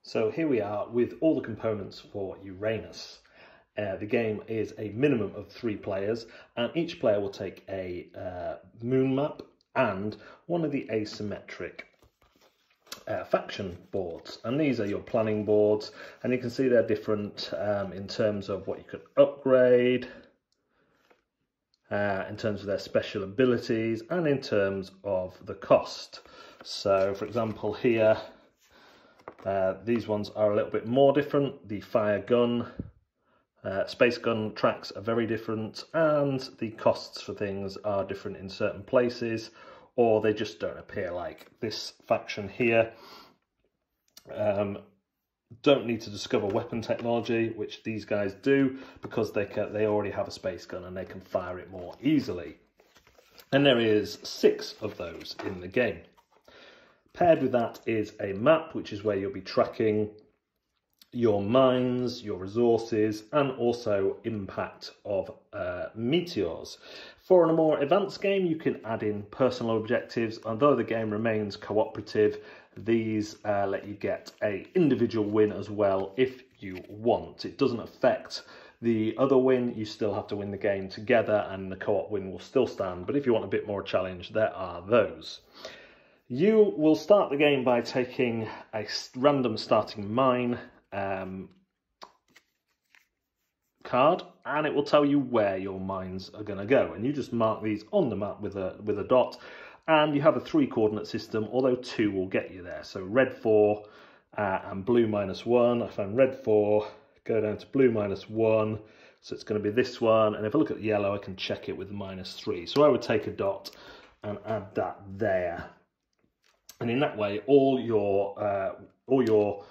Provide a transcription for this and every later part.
So here we are with all the components for Uranus. The game is a minimum of 3 players, and each player will take a moon map and one of the asymmetric faction boards. And these are your planning boards, and you can see they're different in terms of what you can upgrade, in terms of their special abilities, and in terms of the cost. So for example here, these ones are a little bit more different. The fire gun, space gun tracks are very different, and the costs for things are different in certain places, or they just don't appear. Like this faction here don't need to discover weapon technology, which these guys do, because they already have a space gun and they can fire it more easily. And there is 6 of those in the game. Paired with that is a map, which is where you'll be tracking your mines, your resources, and also impact of meteors. For a more advanced game, you can add in personal objectives. Although the game remains cooperative, these let you get an individual win as well if you want. It doesn't affect the other win. You still have to win the game together, and the co-op win will still stand. But if you want a bit more challenge, there are those. You will start the game by taking a random starting mine card, and it will tell you where your mines are going to go. And you just mark these on the map with a dot, and you have a 3 coordinate system, although 2 will get you there. So red 4 and blue -1. I found red 4, go down to blue -1, so it's going to be this one. And if I look at the yellow, I can check it with -3. So I would take a dot and add that there. And in that way, all your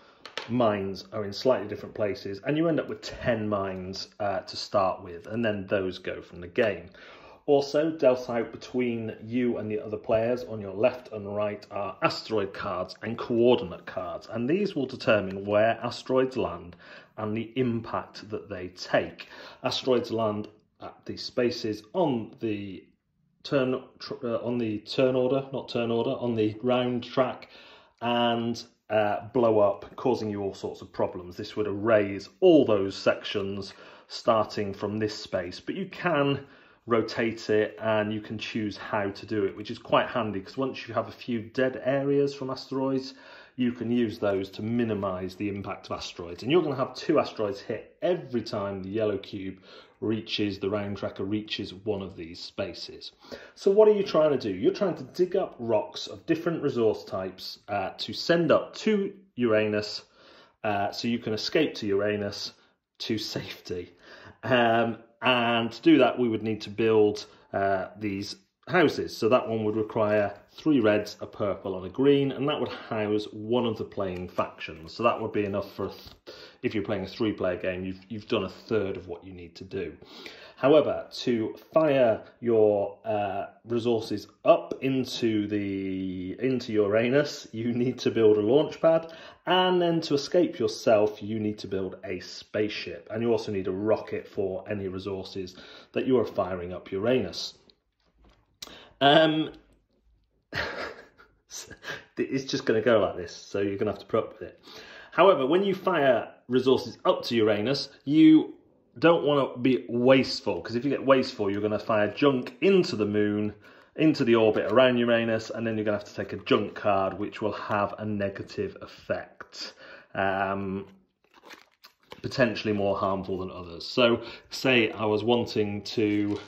mines are in slightly different places, and you end up with 10 mines to start with, and then those go from the game. Also, dealt out between you and the other players on your left and right are asteroid cards and coordinate cards, and these will determine where asteroids land and the impact that they take. Asteroids land at the spaces on the on the round track, and blow up, causing you all sorts of problems. This would erase all those sections starting from this space, but you can rotate it and you can choose how to do it, which is quite handy, because once you have a few dead areas from asteroids, you can use those to minimize the impact of asteroids. And you're going to have 2 asteroids hit every time the yellow cube reaches, the round tracker reaches one of these spaces. So what are you trying to do? You're trying to dig up rocks of different resource types to send up to Uranus, so you can escape to Uranus to safety. And to do that, we would need to build these houses. So that one would require 3 reds, a purple and a green, and that would house one of the playing factions. So that would be enough for, if you're playing a 3-player game, you've done a third of what you need to do. However, to fire your resources up into Uranus, you need to build a launch pad, and then to escape yourself, you need to build a spaceship, and you also need a rocket for any resources that you are firing up Uranus. It's just going to go like this, so you're going to have to put up with it. However, when you fire resources up to Uranus, you don't want to be wasteful, because if you get wasteful, you're going to fire junk into the moon, into the orbit around Uranus, and then you're going to have to take a junk card, which will have a negative effect, potentially more harmful than others. So say I was wanting to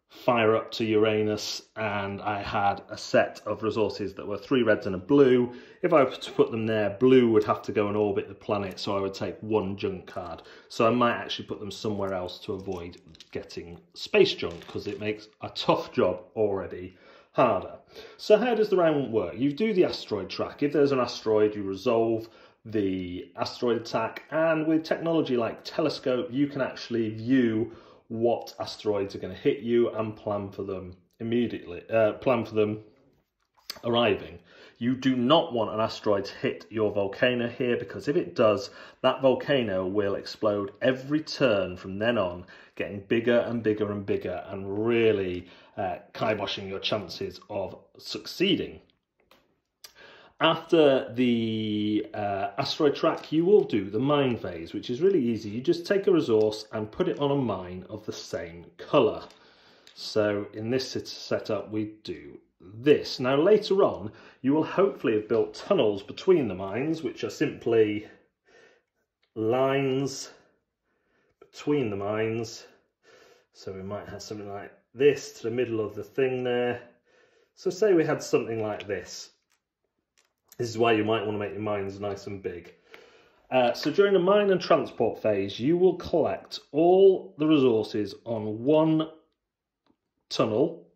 fire up to Uranus and I had a set of resources that were 3 reds and a blue. If I were to put them there, blue would have to go and orbit the planet, so I would take 1 junk card. So I might actually put them somewhere else to avoid getting space junk, because it makes a tough job already harder. So how does the round work? You do the asteroid track. If there's an asteroid, you resolve the asteroid attack, and with technology like Telescope, you can actually view what asteroids are going to hit you and plan for them immediately, plan for them arriving. You do not want an asteroid to hit your volcano here, because if it does, that volcano will explode every turn from then on, getting bigger and bigger and bigger, and really kiboshing your chances of succeeding. After the asteroid track, you will do the mine phase, which is really easy. You just take a resource and put it on a mine of the same colour. So in this setup, we do this. Now later on, you will hopefully have built tunnels between the mines, which are simply lines between the mines. So we might have something like this to the middle of the thing there. So say we had something like this. This is why you might want to make your mines nice and big. So during the mine and transport phase, you will collect all the resources on one tunnel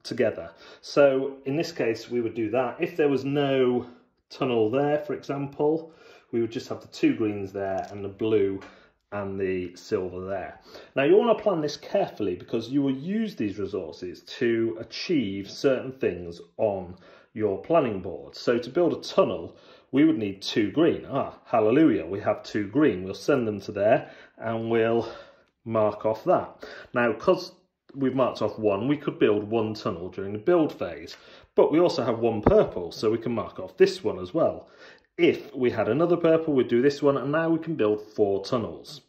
together. So in this case, we would do that. If there was no tunnel there, for example, we would just have the 2 greens there and the blue and the silver there. Now you want to plan this carefully because you will use these resources to achieve certain things on your planning board. So to build a tunnel, we would need 2 green. Hallelujah, we have 2 green. We'll send them to there and we'll mark off that. Now, because we've marked off 1, we could build 1 tunnel during the build phase, but we also have 1 purple, so we can mark off this one as well. If we had another purple, we'd do this one, and now we can build 4 tunnels.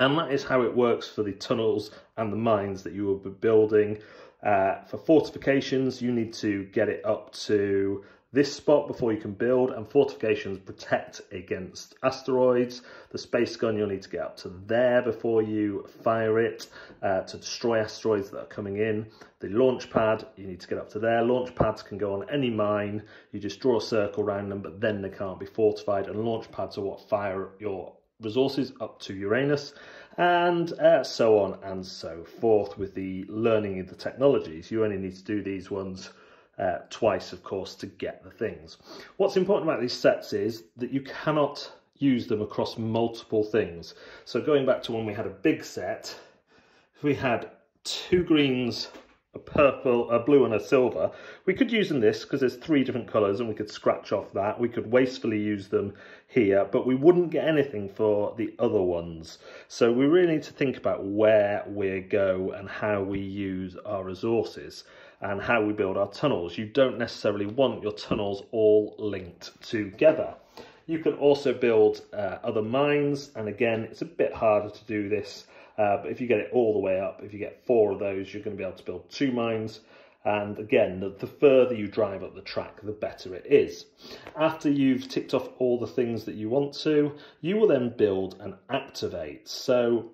And that is how it works for the tunnels and the mines that you will be building. For fortifications, you need to get it up to this spot before you can build, and fortifications protect against asteroids. The space gun, you'll need to get up to there before you fire it to destroy asteroids that are coming in. The launch pad, you need to get up to there. Launch pads can go on any mine. You just draw a circle around them, but then they can't be fortified, and launch pads are what fire your resources up to Uranus, and so on and so forth. With the learning of the technologies, you only need to do these ones twice, of course, to get the things. What's important about these sets is that you cannot use them across multiple things. So going back to when we had a big set, if we had 2 greens, a purple, a blue and a silver, we could use them this because there's 3 different colours and we could scratch off that. We could wastefully use them here, but we wouldn't get anything for the other ones. So we really need to think about where we go and how we use our resources and how we build our tunnels. You don't necessarily want your tunnels all linked together. You can also build other mines, and again, it's a bit harder to do this, but if you get it all the way up, if you get 4 of those, you're going to be able to build 2 mines. And again, the further you drive up the track, the better it is. After you've ticked off all the things that you want to, you will then build and activate. So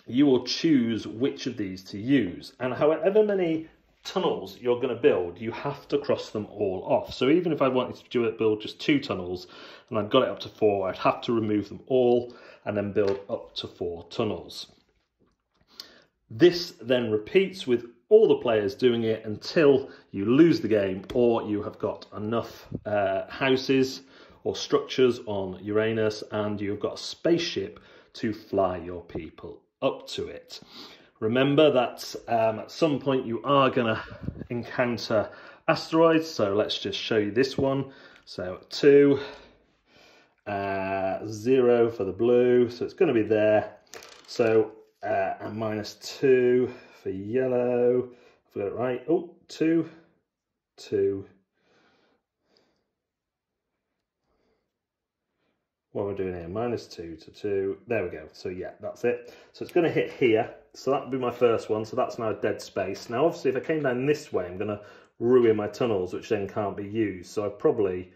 you will choose which of these to use. And however many tunnels you're going to build, you have to cross them all off. So even if I wanted to build just 2 tunnels and I've got it up to 4, I'd have to remove them all and then build up to 4 tunnels. This then repeats with all the players doing it until you lose the game or you have got enough houses or structures on Uranus and you've got a spaceship to fly your people up to it. Remember that at some point you are going to encounter asteroids, so let's just show you this one. So 2, 0 for the blue, so it's going to be there. So and -2 for yellow. I've got it right. Oh, 2, 2. What am I doing here? -2 to 2. There we go. So yeah, that's it. So it's going to hit here. So that would be my first one. So that's now a dead space. Now, obviously, if I came down this way, I'm going to ruin my tunnels, which then can't be used. So I'd probably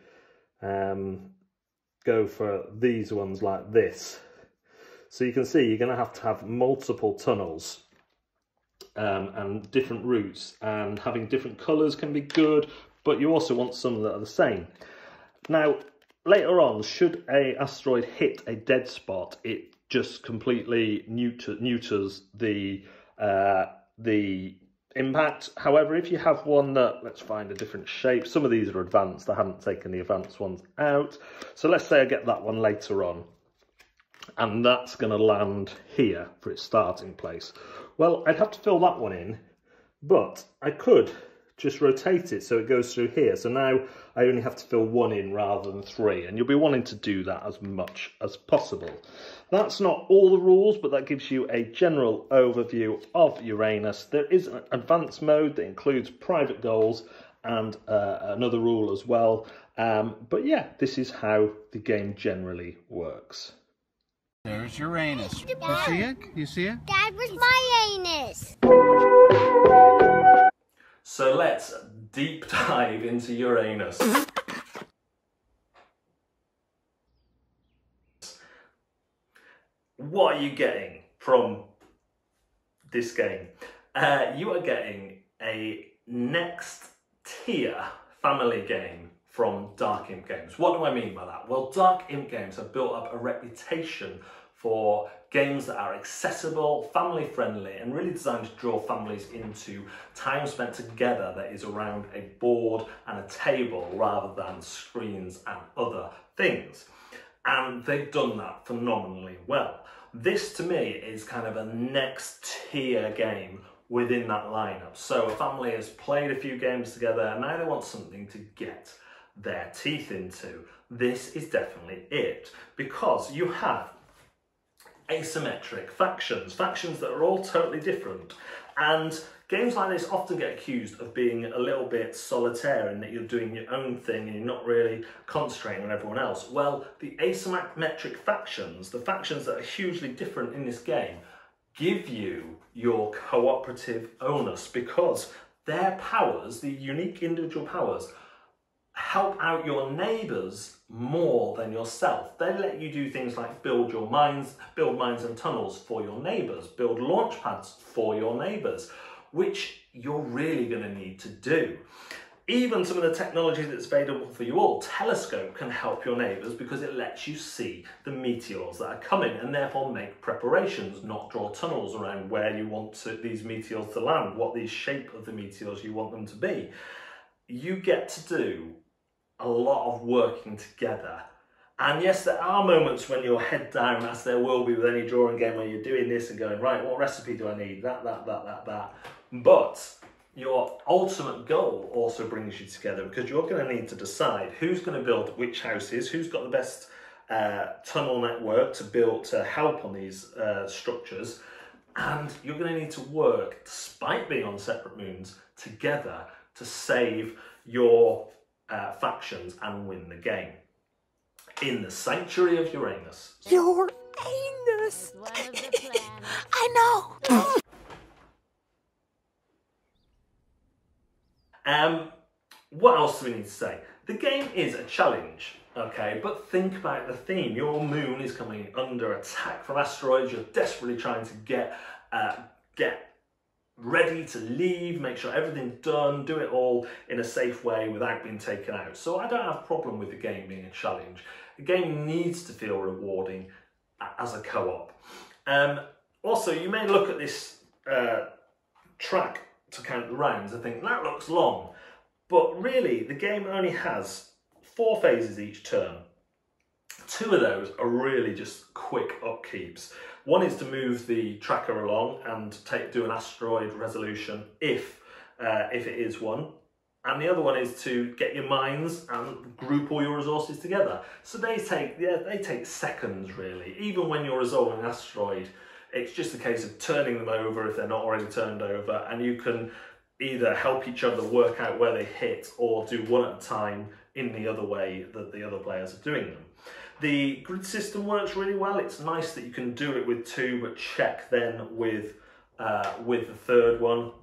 go for these ones like this. So you can see you're going to have multiple tunnels and different routes, and having different colours can be good, but you also want some that are the same. Now, later on, should an asteroid hit a dead spot, it just completely neuters the impact. However, if you have one that, let's find a different shape. Some of these are advanced. I haven't taken the advanced ones out. So let's say I get that one later on, and that's going to land here for its starting place. Well, I'd have to fill that one in, but I could just rotate it so it goes through here. So now I only have to fill 1 in rather than 3, and you'll be wanting to do that as much as possible. That's not all the rules, but that gives you a general overview of Uranus. There is an advanced mode that includes private goals and another rule as well. But yeah, this is how the game generally works. There's Uranus. You see it? You see it? Dad, was my anus? So let's deep dive into Uranus. What are you getting from this game? You are getting a next tier family game from Dark Imp Games. What do I mean by that? Well, Dark Imp Games have built up a reputation for games that are accessible, family friendly, and really designed to draw families into time spent together that is around a board and a table rather than screens and other things. And they've done that phenomenally well. This to me is kind of a next tier game within that lineup. So a family has played a few games together and now they want something to get their teeth into. This is definitely it, because you have asymmetric factions that are all totally different. And games like this often get accused of being a little bit solitaire in that you're doing your own thing and you're not really concentrating on everyone else. Well, the asymmetric factions, the factions that are hugely different in this game, give you your cooperative onus, because their powers, the unique individual powers, help out your neighbours more than yourself. They let you do things like build mines and tunnels for your neighbours, build launch pads for your neighbours, which you're really going to need to do. Even some of the technology that's available for you all, Telescope, can help your neighbours because it lets you see the meteors that are coming and therefore make preparations, not draw tunnels around where you want these meteors to land, what the shape of the meteors you want them to be. You get to do a lot of working together. And yes, there are moments when you're head down, as there will be with any drawing game, where you're doing this and going, right, what recipe do I need? That. But your ultimate goal also brings you together, because you're going to need to decide who's going to build which houses, who's got the best tunnel network to help on these structures, and you're going to need to work, despite being on separate moons, together to save your factions and win the game. In the Sanctuary of Uranus. Uranus! I know! What else do we need to say? The game is a challenge, okay, but think about the theme. Your moon is coming under attack from asteroids. You're desperately trying to get ready to leave, make sure everything's done, do it all in a safe way without being taken out. So I don't have a problem with the game being a challenge. The game needs to feel rewarding as a co-op. Also, you may look at this track to count the rounds and think, that looks long. But really, the game only has 4 phases each turn. 2 of those are really just quick upkeeps. One is to move the tracker along and do an asteroid resolution if it is one. And the other one is to get your mines and group all your resources together. So they take seconds really. Even when you're resolving an asteroid, it's just a case of turning them over if they're not already turned over, and you can either help each other work out where they hit or do one at a time in the other way that the other players are doing them. The grid system works really well. It's nice that you can do it with 2, but check then with the third one.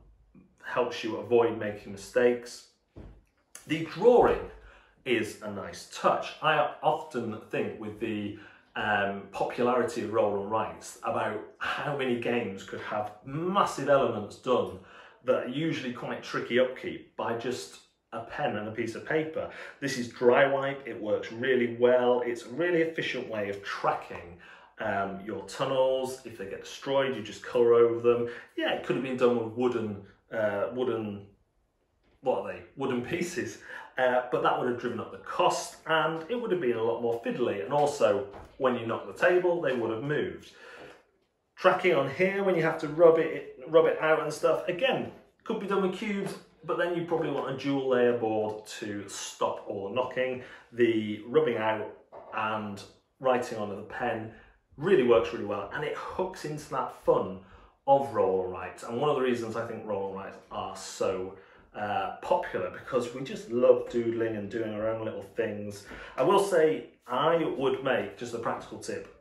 Helps you avoid making mistakes. The drawing is a nice touch. I often think with the popularity of roll and writes about how many games could have massive elements done that are usually quite tricky upkeep by just a pen and a piece of paper. This is dry wipe, it works really well. It's a really efficient way of tracking your tunnels. If they get destroyed, you just colour over them. Yeah, it could have been done with wooden pieces, but that would have driven up the cost and it would have been a lot more fiddly. And also, when you knock the table, they would have moved. Tracking on here, when you have to rub it out and stuff, again, could be done with cubes, but then you probably want a dual layer board to stop all the knocking. The rubbing out and writing onto the pen really works really well, and it hooks into that fun of roll and write. And one of the reasons I think roll and write are so popular because we just love doodling and doing our own little things. I will say I would make, just a practical tip,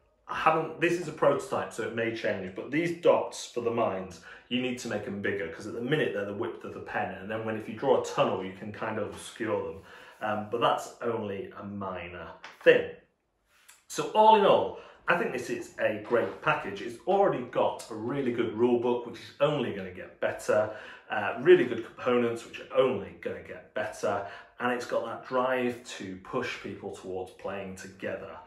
this is a prototype so it may change, but these dots for the mines, you need to make them bigger because at the minute they're the width of the pen, and then if you draw a tunnel you can kind of obscure them, but that's only a minor thing. So all in all, I think this is a great package. It's already got a really good rule book, which is only going to get better, really good components, which are only going to get better, and it's got that drive to push people towards playing together.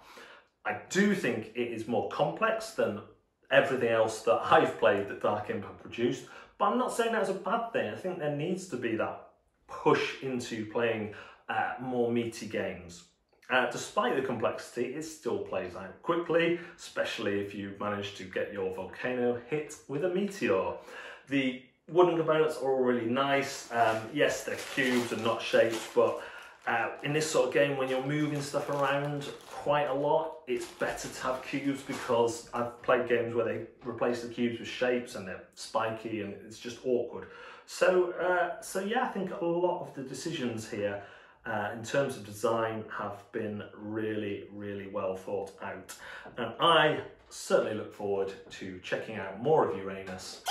I do think it is more complex than everything else that I've played that Dark Imp have produced, but I'm not saying that's a bad thing. I think there needs to be that push into playing more meaty games. Despite the complexity, it still plays out quickly, especially if you manage to get your volcano hit with a meteor. The wooden components are all really nice. Yes, they're cubes and not shapes, but in this sort of game, when you're moving stuff around quite a lot, it's better to have cubes because I've played games where they replace the cubes with shapes and they're spiky and it's just awkward. So yeah, I think a lot of the decisions here in terms of design have been really, really well thought out. And I certainly look forward to checking out more of Uranus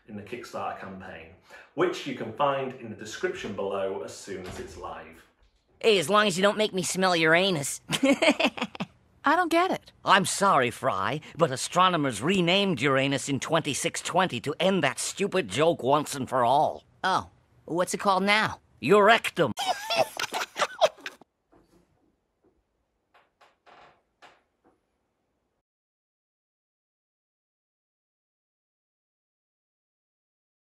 in the Kickstarter campaign, which you can find in the description below as soon as it's live. Hey, as long as you don't make me smell Uranus. I don't get it. I'm sorry, Fry, but astronomers renamed Uranus in 2620 to end that stupid joke once and for all. Oh, what's it called now? Eurectum.